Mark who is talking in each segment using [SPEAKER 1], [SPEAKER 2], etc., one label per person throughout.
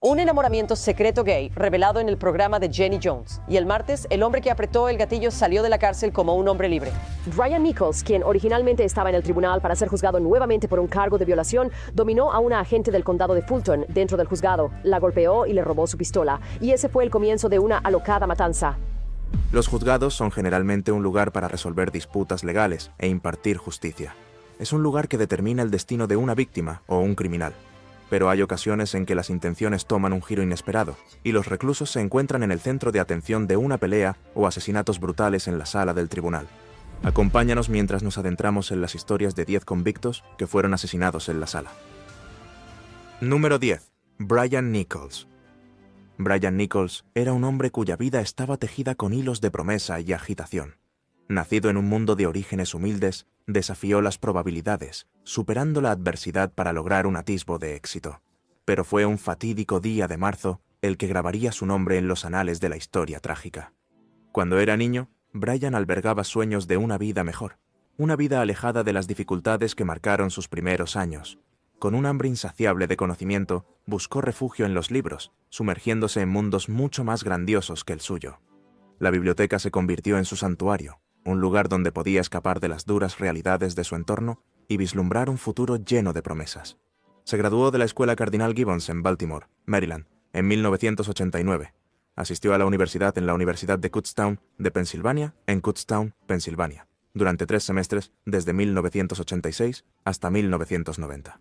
[SPEAKER 1] Un enamoramiento secreto gay revelado en el programa de Jenny Jones. Y el martes, el hombre que apretó el gatillo salió de la cárcel como un hombre libre.
[SPEAKER 2] Ryan Nichols, quien originalmente estaba en el tribunal para ser juzgado nuevamente por un cargo de violación, dominó a una agente del condado de Fulton dentro del juzgado, la golpeó y le robó su pistola. Y ese fue el comienzo de una alocada matanza.
[SPEAKER 3] Los juzgados son generalmente un lugar para resolver disputas legales e impartir justicia. Es un lugar que determina el destino de una víctima o un criminal. Pero hay ocasiones en que las intenciones toman un giro inesperado y los reclusos se encuentran en el centro de atención de una pelea o asesinatos brutales en la sala del tribunal. Acompáñanos mientras nos adentramos en las historias de 10 convictos que fueron asesinados en la sala. Número 10. Brian Nichols. Brian Nichols era un hombre cuya vida estaba tejida con hilos de promesa y agitación. Nacido en un mundo de orígenes humildes, desafió las probabilidades, superando la adversidad para lograr un atisbo de éxito. Pero fue un fatídico día de marzo el que grabaría su nombre en los anales de la historia trágica. Cuando era niño, Brian albergaba sueños de una vida mejor, una vida alejada de las dificultades que marcaron sus primeros años. Con un hambre insaciable de conocimiento, buscó refugio en los libros, sumergiéndose en mundos mucho más grandiosos que el suyo. La biblioteca se convirtió en su santuario, un lugar donde podía escapar de las duras realidades de su entorno y vislumbrar un futuro lleno de promesas. Se graduó de la Escuela Cardinal Gibbons en Baltimore, Maryland, en 1989. Asistió a la universidad en la Universidad de Kutztown de Pensilvania, en Kutztown, Pensilvania, durante 3 semestres desde 1986 hasta 1990.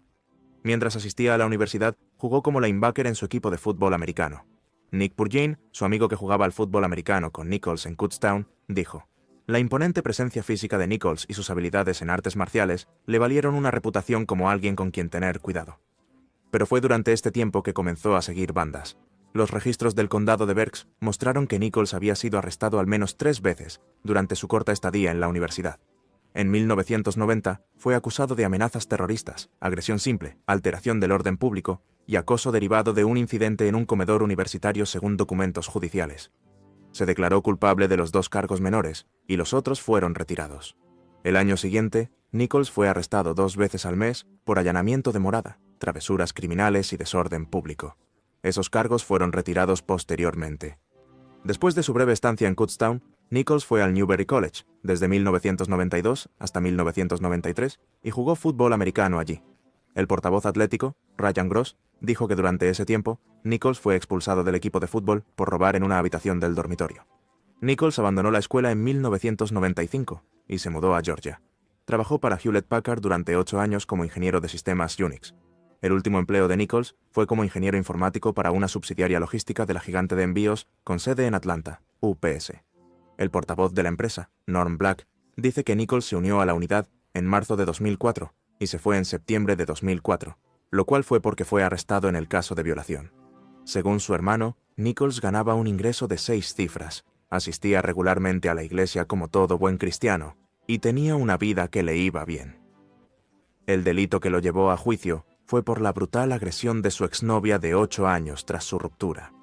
[SPEAKER 3] Mientras asistía a la universidad, jugó como linebacker en su equipo de fútbol americano. Nick Purjane, su amigo que jugaba al fútbol americano con Nichols en Kutztown, dijo: «La imponente presencia física de Nichols y sus habilidades en artes marciales le valieron una reputación como alguien con quien tener cuidado». Pero fue durante este tiempo que comenzó a seguir bandas. Los registros del condado de Berks mostraron que Nichols había sido arrestado al menos 3 veces durante su corta estadía en la universidad. En 1990 fue acusado de amenazas terroristas, agresión simple, alteración del orden público y acoso derivado de un incidente en un comedor universitario según documentos judiciales. Se declaró culpable de los 2 cargos menores y los otros fueron retirados. El año siguiente, Nichols fue arrestado 2 veces al mes por allanamiento de morada, travesuras criminales y desorden público. Esos cargos fueron retirados posteriormente. Después de su breve estancia en Kutztown, Nichols fue al Newberry College desde 1992 hasta 1993 y jugó fútbol americano allí. El portavoz atlético, Ryan Gross, dijo que durante ese tiempo, Nichols fue expulsado del equipo de fútbol por robar en una habitación del dormitorio. Nichols abandonó la escuela en 1995 y se mudó a Georgia. Trabajó para Hewlett Packard durante 8 años como ingeniero de sistemas Unix. El último empleo de Nichols fue como ingeniero informático para una subsidiaria logística de la gigante de envíos con sede en Atlanta, UPS. El portavoz de la empresa, Norm Black, dice que Nichols se unió a la unidad en marzo de 2004 y se fue en septiembre de 2004, lo cual fue porque fue arrestado en el caso de violación. Según su hermano, Nichols ganaba un ingreso de 6 cifras, asistía regularmente a la iglesia como todo buen cristiano y tenía una vida que le iba bien. El delito que lo llevó a juicio fue por la brutal agresión de su exnovia de 8 años tras su ruptura.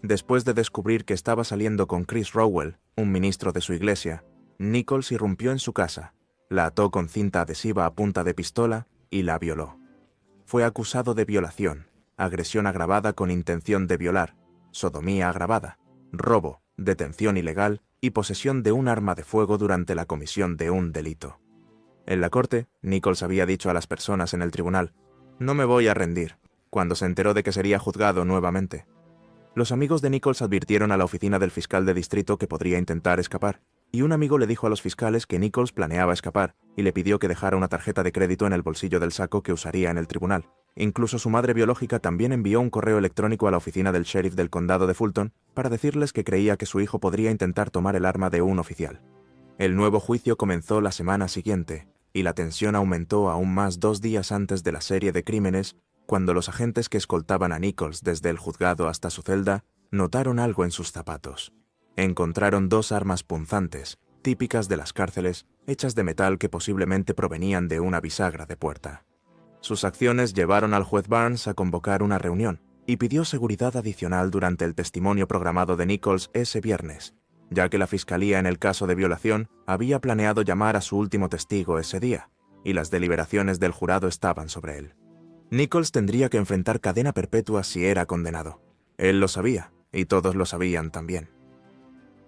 [SPEAKER 3] Después de descubrir que estaba saliendo con Chris Rowell, un ministro de su iglesia, Nichols irrumpió en su casa, la ató con cinta adhesiva a punta de pistola y la violó. Fue acusado de violación, agresión agravada con intención de violar, sodomía agravada, robo, detención ilegal y posesión de un arma de fuego durante la comisión de un delito. En la corte, Nichols había dicho a las personas en el tribunal: «No me voy a rendir», cuando se enteró de que sería juzgado nuevamente. Los amigos de Nichols advirtieron a la oficina del fiscal de distrito que podría intentar escapar, y un amigo le dijo a los fiscales que Nichols planeaba escapar y le pidió que dejara una tarjeta de crédito en el bolsillo del saco que usaría en el tribunal. Incluso su madre biológica también envió un correo electrónico a la oficina del sheriff del condado de Fulton para decirles que creía que su hijo podría intentar tomar el arma de un oficial. El nuevo juicio comenzó la semana siguiente, y la tensión aumentó aún más 2 días antes de la serie de crímenes, cuando los agentes que escoltaban a Nichols desde el juzgado hasta su celda notaron algo en sus zapatos. Encontraron 2 armas punzantes, típicas de las cárceles, hechas de metal que posiblemente provenían de una bisagra de puerta. Sus acciones llevaron al juez Barnes a convocar una reunión y pidió seguridad adicional durante el testimonio programado de Nichols ese viernes, ya que la fiscalía en el caso de violación había planeado llamar a su último testigo ese día, y las deliberaciones del jurado estaban sobre él. Nichols tendría que enfrentar cadena perpetua si era condenado. Él lo sabía, y todos lo sabían también.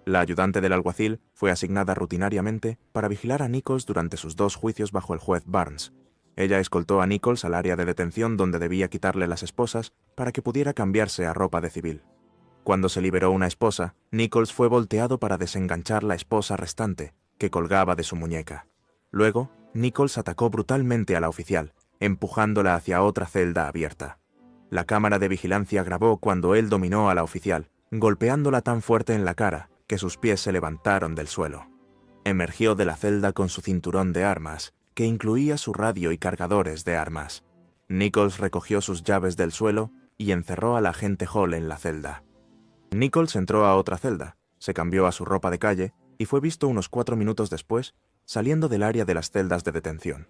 [SPEAKER 3] La ayudante del alguacil fue asignada rutinariamente para vigilar a Nichols durante sus 2 juicios bajo el juez Barnes. Ella escoltó a Nichols al área de detención donde debía quitarle las esposas para que pudiera cambiarse a ropa de civil. Cuando se liberó una esposa, Nichols fue volteado para desenganchar la esposa restante, que colgaba de su muñeca. Luego, Nichols atacó brutalmente a la oficial, empujándola hacia otra celda abierta. La cámara de vigilancia grabó cuando él dominó a la oficial, golpeándola tan fuerte en la cara que sus pies se levantaron del suelo. Emergió de la celda con su cinturón de armas, que incluía su radio y cargadores de armas. Nichols recogió sus llaves del suelo y encerró al agente Hall en la celda. Nichols entró a otra celda, se cambió a su ropa de calle y fue visto unos 4 minutos después saliendo del área de las celdas de detención.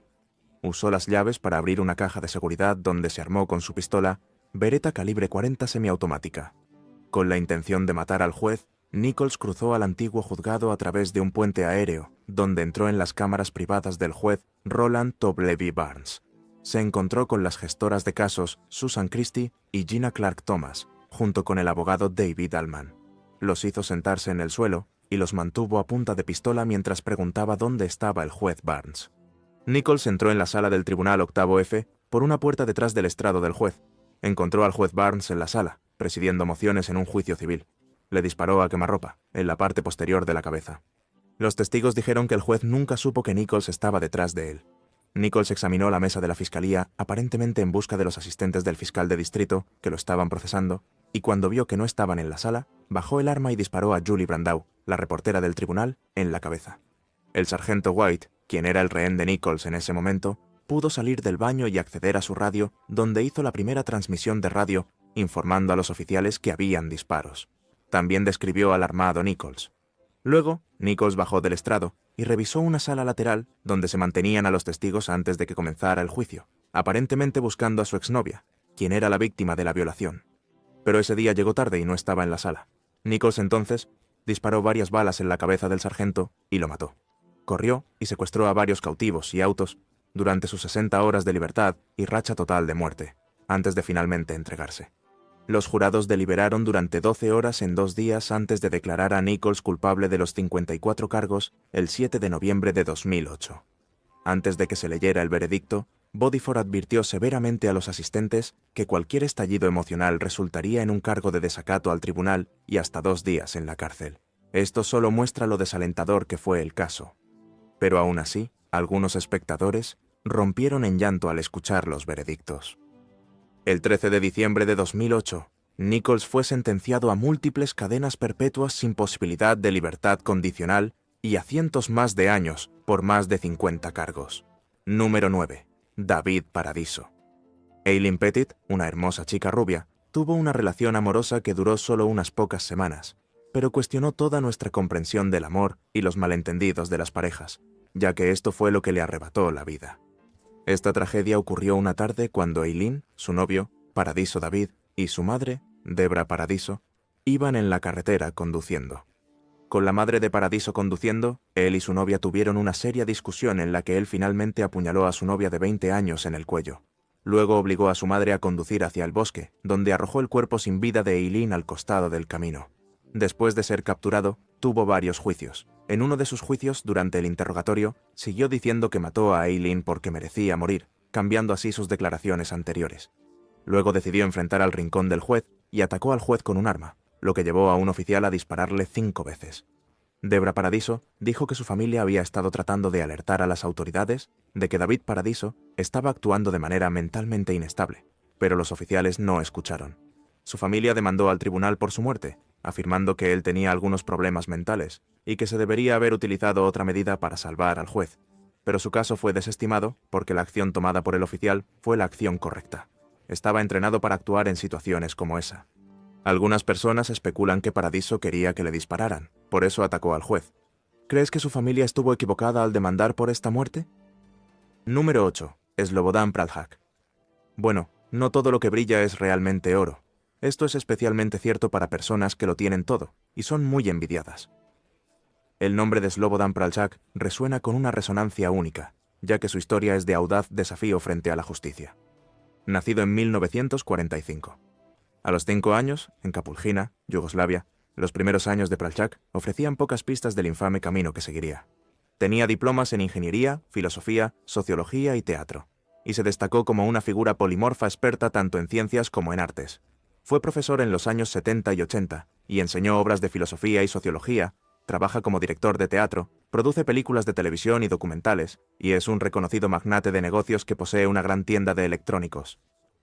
[SPEAKER 3] Usó las llaves para abrir una caja de seguridad donde se armó con su pistola Beretta calibre 40 semiautomática. Con la intención de matar al juez, Nichols cruzó al antiguo juzgado a través de un puente aéreo, donde entró en las cámaras privadas del juez Roland Tobleby Barnes. Se encontró con las gestoras de casos Susan Christie y Gina Clark Thomas, junto con el abogado David Allman. Los hizo sentarse en el suelo y los mantuvo a punta de pistola mientras preguntaba dónde estaba el juez Barnes. Nichols entró en la sala del Tribunal Octavo F por una puerta detrás del estrado del juez. Encontró al juez Barnes en la sala, presidiendo mociones en un juicio civil. Le disparó a quemarropa, en la parte posterior de la cabeza. Los testigos dijeron que el juez nunca supo que Nichols estaba detrás de él. Nichols examinó la mesa de la fiscalía, aparentemente en busca de los asistentes del fiscal de distrito, que lo estaban procesando, y cuando vio que no estaban en la sala, bajó el arma y disparó a Julie Brandau, la reportera del tribunal, en la cabeza. El sargento White, quien era el rehén de Nichols en ese momento, pudo salir del baño y acceder a su radio, donde hizo la primera transmisión de radio, informando a los oficiales que habían disparos. También describió al armado Nichols. Luego, Nichols bajó del estrado y revisó una sala lateral donde se mantenían a los testigos antes de que comenzara el juicio, aparentemente buscando a su exnovia, quien era la víctima de la violación. Pero ese día llegó tarde y no estaba en la sala. Nichols entonces disparó varias balas en la cabeza del sargento y lo mató. Corrió y secuestró a varios cautivos y autos durante sus 60 horas de libertad y racha total de muerte, antes de finalmente entregarse. Los jurados deliberaron durante 12 horas en 2 días antes de declarar a Nichols culpable de los 54 cargos el 7 de noviembre de 2008. Antes de que se leyera el veredicto, Bodyford advirtió severamente a los asistentes que cualquier estallido emocional resultaría en un cargo de desacato al tribunal y hasta 2 días en la cárcel. Esto solo muestra lo desalentador que fue el caso. Pero aún así, algunos espectadores rompieron en llanto al escuchar los veredictos. El 13 de diciembre de 2008, Nichols fue sentenciado a múltiples cadenas perpetuas sin posibilidad de libertad condicional y a cientos más de años por más de 50 cargos. Número 9. David Paradiso. Eileen Pettit, una hermosa chica rubia, tuvo una relación amorosa que duró solo unas pocas semanas, pero cuestionó toda nuestra comprensión del amor y los malentendidos de las parejas, ya que esto fue lo que le arrebató la vida. Esta tragedia ocurrió una tarde cuando Eileen, su novio, Paradiso David, y su madre, Debra Paradiso, iban en la carretera conduciendo. Con la madre de Paradiso conduciendo, él y su novia tuvieron una seria discusión en la que él finalmente apuñaló a su novia de 20 años en el cuello. Luego obligó a su madre a conducir hacia el bosque, donde arrojó el cuerpo sin vida de Eileen al costado del camino. Después de ser capturado, tuvo varios juicios. En uno de sus juicios, durante el interrogatorio, siguió diciendo que mató a Eileen porque merecía morir, cambiando así sus declaraciones anteriores. Luego decidió enfrentar al rincón del juez y atacó al juez con un arma, lo que llevó a un oficial a dispararle 5 veces. Debra Paradiso dijo que su familia había estado tratando de alertar a las autoridades de que David Paradiso estaba actuando de manera mentalmente inestable, pero los oficiales no escucharon. Su familia demandó al tribunal por su muerte, afirmando que él tenía algunos problemas mentales y que se debería haber utilizado otra medida para salvar al juez, pero su caso fue desestimado porque la acción tomada por el oficial fue la acción correcta. Estaba entrenado para actuar en situaciones como esa. Algunas personas especulan que Paradiso quería que le dispararan, por eso atacó al juez. ¿Crees que su familia estuvo equivocada al demandar por esta muerte? Número 8. Slobodan Praljak. Bueno, no todo lo que brilla es realmente oro. Esto es especialmente cierto para personas que lo tienen todo, y son muy envidiadas. El nombre de Slobodan Praljak resuena con una resonancia única, ya que su historia es de audaz desafío frente a la justicia. nacido en 1945. A los 5 años, en Kapulgina, Yugoslavia, los primeros años de Pralchak ofrecían pocas pistas del infame camino que seguiría. Tenía diplomas en ingeniería, filosofía, sociología y teatro, y se destacó como una figura polimorfa experta tanto en ciencias como en artes. Fue profesor en los años 70 y 80, y enseñó obras de filosofía y sociología, trabaja como director de teatro, produce películas de televisión y documentales, y es un reconocido magnate de negocios que posee una gran tienda de electrónicos.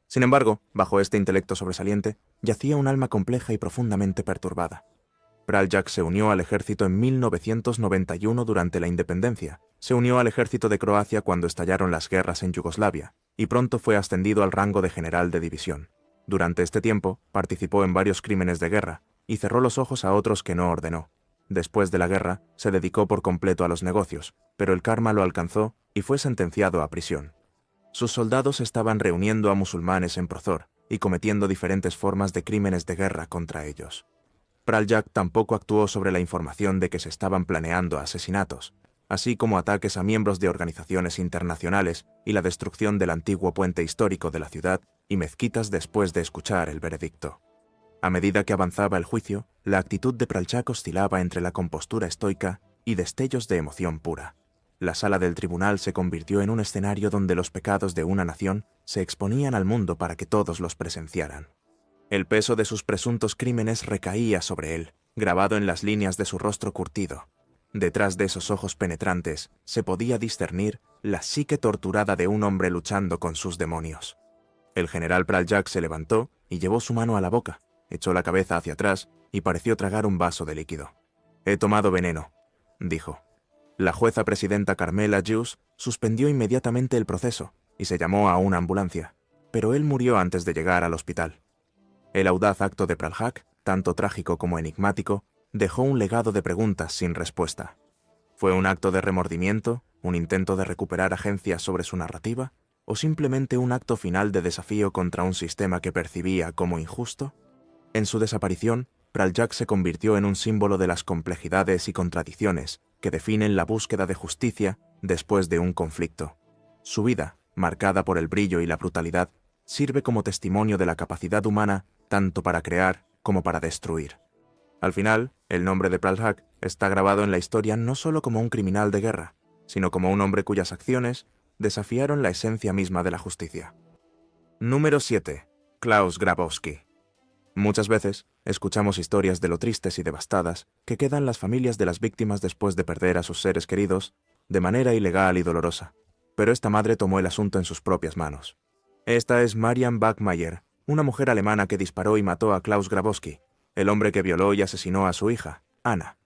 [SPEAKER 3] Sin embargo, bajo este intelecto sobresaliente, yacía un alma compleja y profundamente perturbada. Praljak se unió al ejército en 1991 durante la independencia, se unió al ejército de Croacia cuando estallaron las guerras en Yugoslavia, y pronto fue ascendido al rango de general de división. Durante este tiempo, participó en varios crímenes de guerra, y cerró los ojos a otros que no ordenó. Después de la guerra, se dedicó por completo a los negocios, pero el karma lo alcanzó y fue sentenciado a prisión. Sus soldados estaban reuniendo a musulmanes en Prozor y cometiendo diferentes formas de crímenes de guerra contra ellos. Praljak tampoco actuó sobre la información de que se estaban planeando asesinatos, así como ataques a miembros de organizaciones internacionales y la destrucción del antiguo puente histórico de la ciudad y mezquitas después de escuchar el veredicto. A medida que avanzaba el juicio, la actitud de Praljak oscilaba entre la compostura estoica y destellos de emoción pura. La sala del tribunal se convirtió en un escenario donde los pecados de una nación se exponían al mundo para que todos los presenciaran. El peso de sus presuntos crímenes recaía sobre él, grabado en las líneas de su rostro curtido. Detrás de esos ojos penetrantes se podía discernir la psique torturada de un hombre luchando con sus demonios. El general Praljak se levantó y llevó su mano a la boca, echó la cabeza hacia atrás y pareció tragar un vaso de líquido. «He tomado veneno», dijo. La jueza presidenta Carmela Gius suspendió inmediatamente el proceso y se llamó a una ambulancia, pero él murió antes de llegar al hospital. El audaz acto de Praljak, tanto trágico como enigmático, dejó un legado de preguntas sin respuesta. ¿Fue un acto de remordimiento, un intento de recuperar agencia sobre su narrativa, o simplemente un acto final de desafío contra un sistema que percibía como injusto? En su desaparición, Praljak se convirtió en un símbolo de las complejidades y contradicciones que definen la búsqueda de justicia después de un conflicto. Su vida, marcada por el brillo y la brutalidad, sirve como testimonio de la capacidad humana tanto para crear como para destruir. Al final, el nombre de Praljak está grabado en la historia no solo como un criminal de guerra, sino como un hombre cuyas acciones desafiaron la esencia misma de la justicia. Número 7. Klaus Grabowski. Muchas veces escuchamos historias de lo tristes y devastadas que quedan las familias de las víctimas después de perder a sus seres queridos de manera ilegal y dolorosa, pero esta madre tomó el asunto en sus propias manos. Esta es Marian Bachmeier, una mujer alemana que disparó y mató a Klaus Grabowski, el hombre que violó y asesinó a su hija, Anna.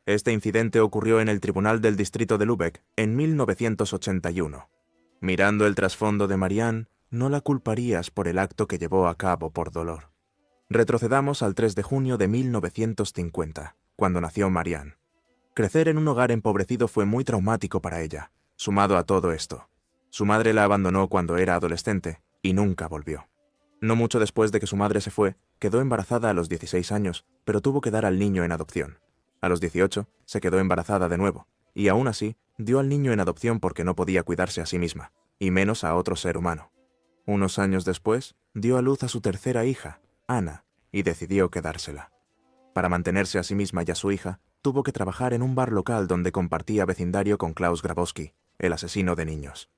[SPEAKER 3] Este incidente ocurrió en el Tribunal del Distrito de Lübeck en 1981. Mirando el trasfondo de Marianne, no la culparías por el acto que llevó a cabo por dolor. Retrocedamos al 3 de junio de 1950, cuando nació Marianne. Crecer en un hogar empobrecido fue muy traumático para ella. Sumado a todo esto, su madre la abandonó cuando era adolescente y nunca volvió. No mucho después de que su madre se fue, quedó embarazada a los 16 años, pero tuvo que dar al niño en adopción. A los 18, se quedó embarazada de nuevo, y aún así, dio al niño en adopción porque no podía cuidarse a sí misma, y menos a otro ser humano. Unos años después, dio a luz a su tercera hija, Anna, y decidió quedársela. Para mantenerse a sí misma y a su hija, tuvo que trabajar en un bar local donde compartía vecindario con Klaus Grabowski, el asesino de niños.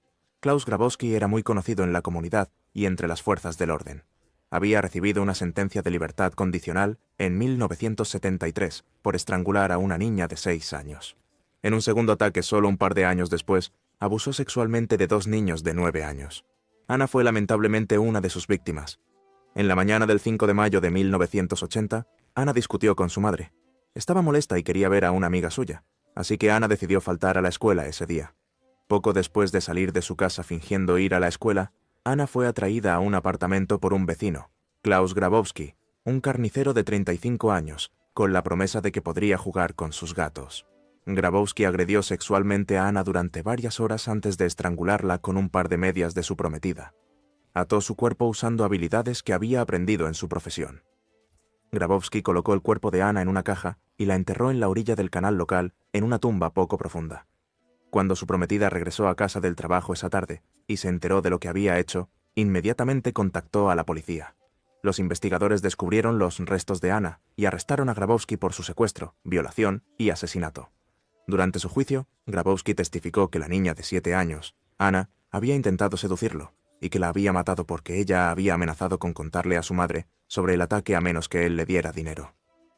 [SPEAKER 3] Klaus Grabowski era muy conocido en la comunidad y entre las fuerzas del orden. Había recibido una sentencia de libertad condicional en 1973 por estrangular a una niña de 6 años. En un segundo ataque solo un par de años después, abusó sexualmente de 2 niños de 9 años. Anna fue lamentablemente una de sus víctimas. En la mañana del 5 de mayo de 1980, Anna discutió con su madre. Estaba molesta y quería ver a una amiga suya, así que Anna decidió faltar a la escuela ese día. Poco después de salir de su casa fingiendo ir a la escuela, Anna fue atraída a un apartamento por un vecino, Klaus Grabowski, un carnicero de 35 años, con la promesa de que podría jugar con sus gatos. Grabowski agredió sexualmente a Anna durante varias horas antes de estrangularla con un par de medias de su prometida. Ató su cuerpo usando habilidades que había aprendido en su profesión. Grabowski colocó el cuerpo de Anna en una caja y la enterró en la orilla del canal local, en una tumba poco profunda. Cuando su prometida regresó a casa del trabajo esa tarde y se enteró de lo que había hecho, inmediatamente contactó a la policía. Los investigadores descubrieron los restos de Anna y arrestaron a Grabowski por su secuestro, violación y asesinato. Durante su juicio, Grabowski testificó que la niña de 7 años, Anna, había intentado seducirlo y que la había matado porque ella había amenazado con contarle a su madre sobre el ataque a menos que él le diera dinero.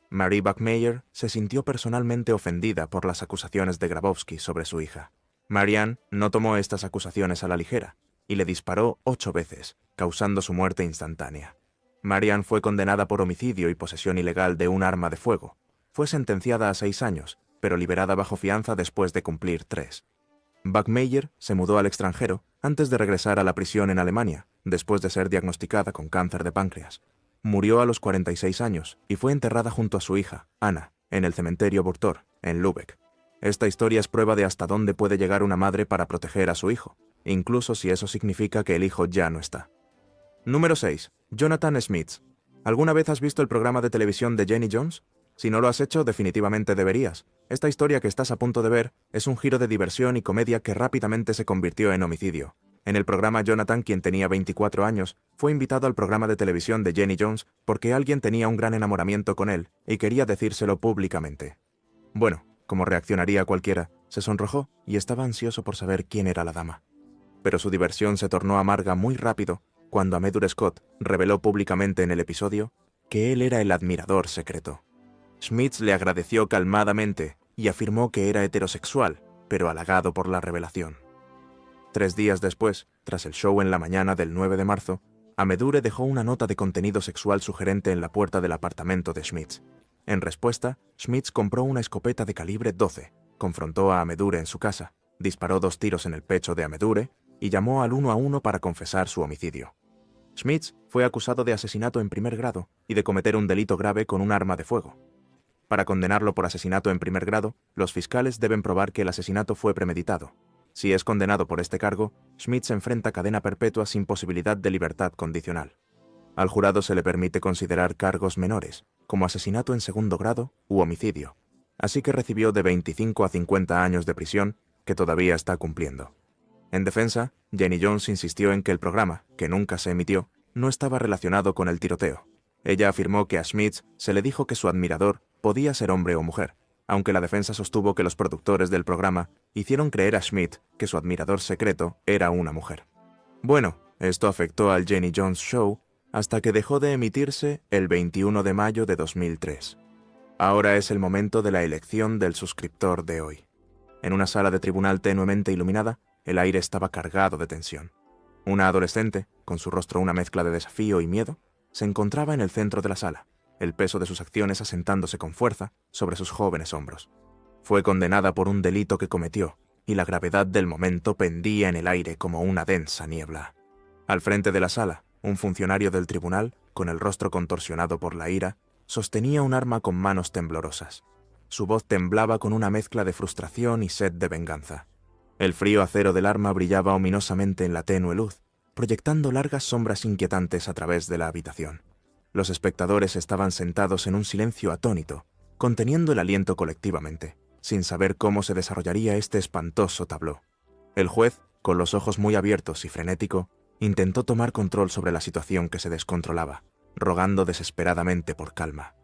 [SPEAKER 3] Marie Buckmeyer se sintió personalmente ofendida por las acusaciones de Grabowski sobre su hija. Marianne no tomó estas acusaciones a la ligera y le disparó 8 veces, causando su muerte instantánea. Marianne fue condenada por homicidio y posesión ilegal de un arma de fuego. Fue sentenciada a 6 años, pero liberada bajo fianza después de cumplir 3. Buckmeyer se mudó al extranjero antes de regresar a la prisión en Alemania, después de ser diagnosticada con cáncer de páncreas. Murió a los 46 años y fue enterrada junto a su hija, Anna, en el cementerio Burgtor, en Lübeck. Esta historia es prueba de hasta dónde puede llegar una madre para proteger a su hijo, incluso si eso significa que el hijo ya no está. Número 6. Jonathan Smith. ¿Alguna vez has visto el programa de televisión de Jenny Jones? Si no lo has hecho, definitivamente deberías. Esta historia que estás a punto de ver es un giro de diversión y comedia que rápidamente se convirtió en homicidio. En el programa, Jonathan, quien tenía 24 años, fue invitado al programa de televisión de Jenny Jones porque alguien tenía un gran enamoramiento con él y quería decírselo públicamente. Bueno, como reaccionaría cualquiera, se sonrojó y estaba ansioso por saber quién era la dama. Pero su diversión se tornó amarga muy rápido cuando Amedur Scott reveló públicamente en el episodio que él era el admirador secreto. Schmitz le agradeció calmadamente y afirmó que era heterosexual, pero halagado por la revelación. 3 días después, tras el show en la mañana del 9 de marzo, Amedure dejó una nota de contenido sexual sugerente en la puerta del apartamento de Schmitz. En respuesta, Schmitz compró una escopeta de calibre 12, confrontó a Amedure en su casa, disparó 2 tiros en el pecho de Amedure y llamó al 111 para confesar su homicidio. Schmitz fue acusado de asesinato en primer grado y de cometer un delito grave con un arma de fuego. Para condenarlo por asesinato en primer grado, los fiscales deben probar que el asesinato fue premeditado. Si es condenado por este cargo, Schmitz enfrenta cadena perpetua sin posibilidad de libertad condicional. Al jurado se le permite considerar cargos menores, como asesinato en segundo grado u homicidio, así que recibió de 25 a 50 años de prisión, que todavía está cumpliendo. En defensa, Jenny Jones insistió en que el programa, que nunca se emitió, no estaba relacionado con el tiroteo. Ella afirmó que a Schmitz se le dijo que su admirador podía ser hombre o mujer, aunque la defensa sostuvo que los productores del programa hicieron creer a Schmidt que su admirador secreto era una mujer. Bueno, esto afectó al Jenny Jones Show hasta que dejó de emitirse el 21 de mayo de 2003. Ahora es el momento de la elección del suscriptor de hoy. En una sala de tribunal tenuemente iluminada, el aire estaba cargado de tensión. Una adolescente, con su rostro una mezcla de desafío y miedo, se encontraba en el centro de la sala, el peso de sus acciones asentándose con fuerza sobre sus jóvenes hombros. Fue condenada por un delito que cometió, y la gravedad del momento pendía en el aire como una densa niebla. Al frente de la sala, un funcionario del tribunal, con el rostro contorsionado por la ira, sostenía un arma con manos temblorosas. Su voz temblaba con una mezcla de frustración y sed de venganza. El frío acero del arma brillaba ominosamente en la tenue luz, proyectando largas sombras inquietantes a través de la habitación. Los espectadores estaban sentados en un silencio atónito, conteniendo el aliento colectivamente, sin saber cómo se desarrollaría este espantoso tabló. El juez, con los ojos muy abiertos y frenético, intentó tomar control sobre la situación que se descontrolaba, rogando desesperadamente por calma.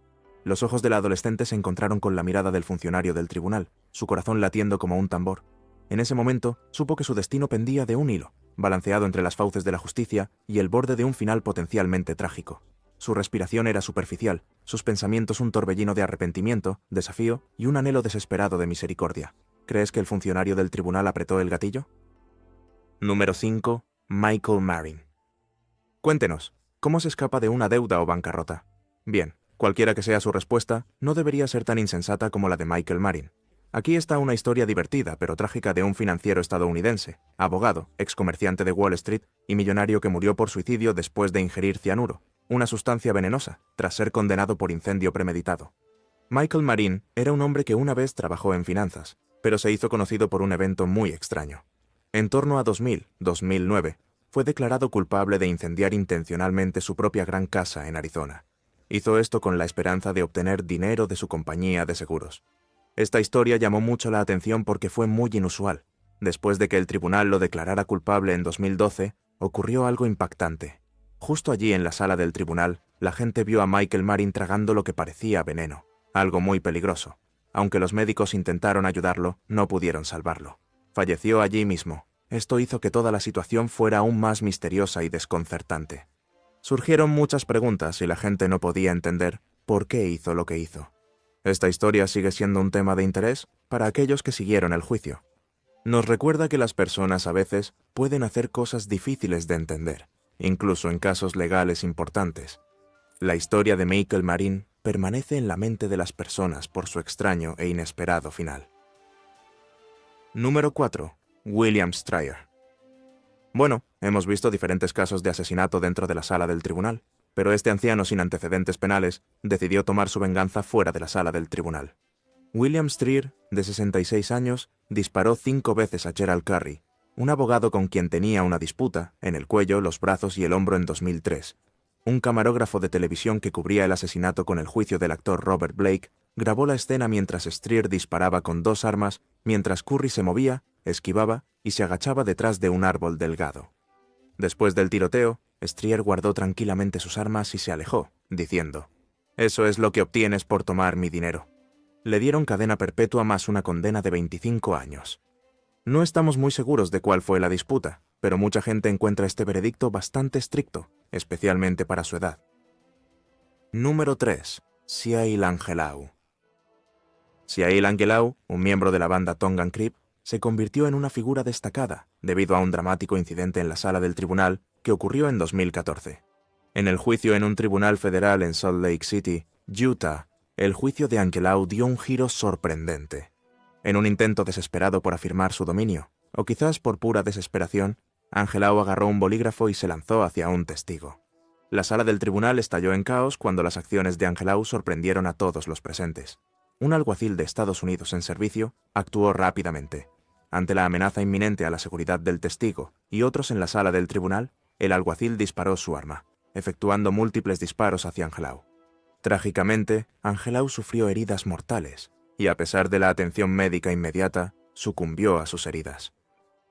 [SPEAKER 3] Los ojos de la adolescente se encontraron con la mirada del funcionario del tribunal, su corazón latiendo como un tambor. En ese momento, supo que su destino pendía de un hilo, balanceado entre las fauces de la justicia y el borde de un final potencialmente trágico. Su respiración era superficial, sus pensamientos un torbellino de arrepentimiento, desafío y un anhelo desesperado de misericordia. ¿Crees que el funcionario del tribunal apretó el gatillo? Número 5. Michael Marin. Cuéntenos, ¿cómo se escapa de una deuda o bancarrota? Bien, cualquiera que sea su respuesta, no debería ser tan insensata como la de Michael Marin. Aquí está una historia divertida pero trágica de un financiero estadounidense, abogado, excomerciante de Wall Street y millonario que murió por suicidio después de ingerir cianuro, una sustancia venenosa, tras ser condenado por incendio premeditado. Michael Marin era un hombre que una vez trabajó en finanzas, pero se hizo conocido por un evento muy extraño. En torno a 2009, fue declarado culpable de incendiar intencionalmente su propia gran casa en Arizona. Hizo esto con la esperanza de obtener dinero de su compañía de seguros. Esta historia llamó mucho la atención porque fue muy inusual. Después de que el tribunal lo declarara culpable en 2012, ocurrió algo impactante. Justo allí en la sala del tribunal, la gente vio a Michael Marin tragando lo que parecía veneno, algo muy peligroso. Aunque los médicos intentaron ayudarlo, no pudieron salvarlo. Falleció allí mismo. Esto hizo que toda la situación fuera aún más misteriosa y desconcertante. Surgieron muchas preguntas y la gente no podía entender por qué hizo lo que hizo. Esta historia sigue siendo un tema de interés para aquellos que siguieron el juicio. Nos recuerda que las personas a veces pueden hacer cosas difíciles de entender, incluso en casos legales importantes. La historia de Michael Marin permanece en la mente de las personas por su extraño e inesperado final. Número 4. William Stryer. Bueno, hemos visto diferentes casos de asesinato dentro de la sala del tribunal, pero este anciano sin antecedentes penales decidió tomar su venganza fuera de la sala del tribunal. William Stryer, de 66 años, disparó 5 veces a Gerald Curry, un abogado con quien tenía una disputa, en el cuello, los brazos y el hombro en 2003. Un camarógrafo de televisión que cubría el asesinato con el juicio del actor Robert Blake grabó la escena mientras Stryer disparaba con 2 armas, mientras Curry se movía, esquivaba y se agachaba detrás de un árbol delgado. Después del tiroteo, Stryer guardó tranquilamente sus armas y se alejó, diciendo: «Eso es lo que obtienes por tomar mi dinero». Le dieron cadena perpetua más una condena de 25 años. No estamos muy seguros de cuál fue la disputa, pero mucha gente encuentra este veredicto bastante estricto, especialmente para su edad. Número 3. Ciail Angelau. Ciail Angelau, un miembro de la banda Tongan Crip, se convirtió en una figura destacada debido a un dramático incidente en la sala del tribunal que ocurrió en 2014. En el juicio en un tribunal federal en Salt Lake City, Utah, el juicio de Angelau dio un giro sorprendente. En un intento desesperado por afirmar su dominio, o quizás por pura desesperación, Angelau agarró un bolígrafo y se lanzó hacia un testigo. La sala del tribunal estalló en caos cuando las acciones de Angelau sorprendieron a todos los presentes. Un alguacil de Estados Unidos en servicio actuó rápidamente. Ante la amenaza inminente a la seguridad del testigo y otros en la sala del tribunal, el alguacil disparó su arma, efectuando múltiples disparos hacia Angelau. Trágicamente, Angelau sufrió heridas mortales y, a pesar de la atención médica inmediata, sucumbió a sus heridas.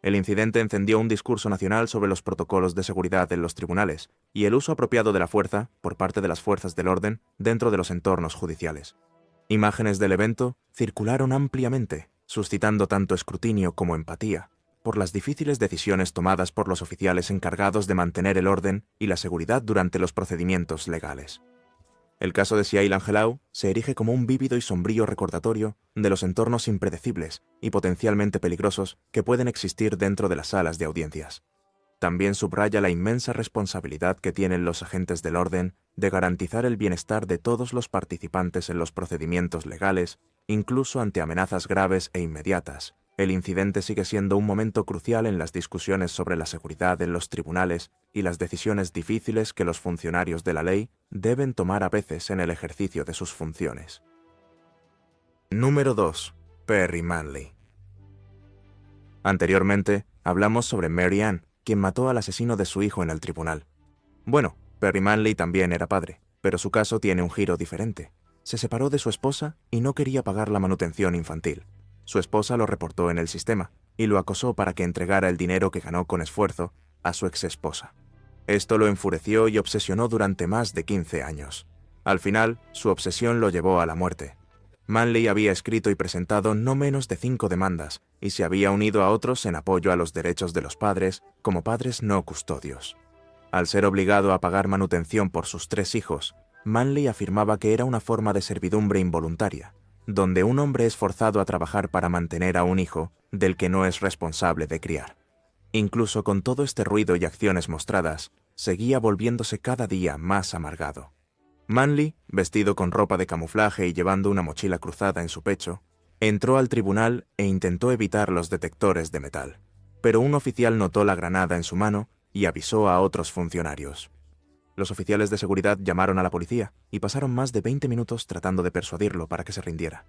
[SPEAKER 3] El incidente encendió un discurso nacional sobre los protocolos de seguridad en los tribunales y el uso apropiado de la fuerza por parte de las fuerzas del orden dentro de los entornos judiciales. Imágenes del evento circularon ampliamente, suscitando tanto escrutinio como empatía por las difíciles decisiones tomadas por los oficiales encargados de mantener el orden y la seguridad durante los procedimientos legales. El caso de Ciail Angelau se erige como un vívido y sombrío recordatorio de los entornos impredecibles y potencialmente peligrosos que pueden existir dentro de las salas de audiencias. También subraya la inmensa responsabilidad que tienen los agentes del orden de garantizar el bienestar de todos los participantes en los procedimientos legales, incluso ante amenazas graves e inmediatas. El incidente sigue siendo un momento crucial en las discusiones sobre la seguridad en los tribunales y las decisiones difíciles que los funcionarios de la ley deben tomar a veces en el ejercicio de sus funciones. Número 2. Perry Manley. Anteriormente, hablamos sobre Mary Ann, quien mató al asesino de su hijo en el tribunal. Bueno, Perry Manley también era padre, pero su caso tiene un giro diferente. Se separó de su esposa y no quería pagar la manutención infantil. Su esposa lo reportó en el sistema y lo acosó para que entregara el dinero que ganó con esfuerzo a su exesposa. Esto lo enfureció y obsesionó durante más de 15 años. Al final, su obsesión lo llevó a la muerte. Manley había escrito y presentado no menos de 5 demandas y se había unido a otros en apoyo a los derechos de los padres como padres no custodios. Al ser obligado a pagar manutención por sus 3 hijos, Manley afirmaba que era una forma de servidumbre involuntaria, donde un hombre es forzado a trabajar para mantener a un hijo del que no es responsable de criar. Incluso con todo este ruido y acciones mostradas, seguía volviéndose cada día más amargado. Manley, vestido con ropa de camuflaje y llevando una mochila cruzada en su pecho, entró al tribunal e intentó evitar los detectores de metal, pero un oficial notó la granada en su mano y avisó a otros funcionarios. Los oficiales de seguridad llamaron a la policía y pasaron más de 20 minutos tratando de persuadirlo para que se rindiera.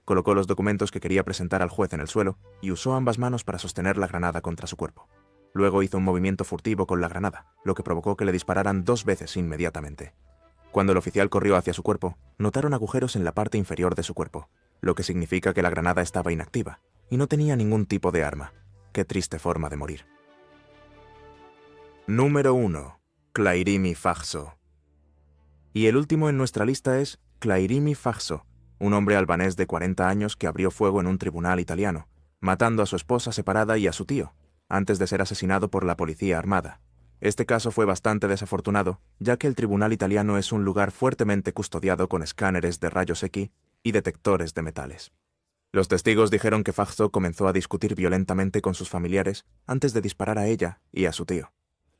[SPEAKER 3] Colocó los documentos que quería presentar al juez en el suelo y usó ambas manos para sostener la granada contra su cuerpo. Luego hizo un movimiento furtivo con la granada, lo que provocó que le dispararan 2 veces inmediatamente. Cuando el oficial corrió hacia su cuerpo, notaron agujeros en la parte inferior de su cuerpo, lo que significa que la granada estaba inactiva y no tenía ningún tipo de arma. Qué triste forma de morir. Número 1. Khairimi Faxo. Y el último en nuestra lista es Khairimi Faxo, un hombre albanés de 40 años que abrió fuego en un tribunal italiano, matando a su esposa separada y a su tío, antes de ser asesinado por la policía armada. Este caso fue bastante desafortunado, ya que el tribunal italiano es un lugar fuertemente custodiado con escáneres de rayos X y detectores de metales. Los testigos dijeron que Faxo comenzó a discutir violentamente con sus familiares antes de disparar a ella y a su tío.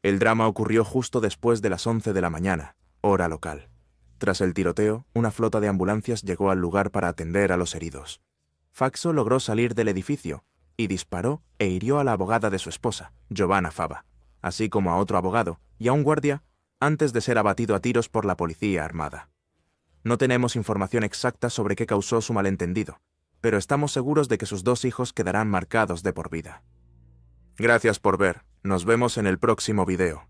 [SPEAKER 3] El drama ocurrió justo después de las 11 de la mañana, hora local. Tras el tiroteo, una flota de ambulancias llegó al lugar para atender a los heridos. Faxo logró salir del edificio y disparó e hirió a la abogada de su esposa, Giovanna Fava, así como a otro abogado y a un guardia, antes de ser abatido a tiros por la policía armada. No tenemos información exacta sobre qué causó su malentendido, pero estamos seguros de que sus 2 hijos quedarán marcados de por vida. Gracias por ver. Nos vemos en el próximo video.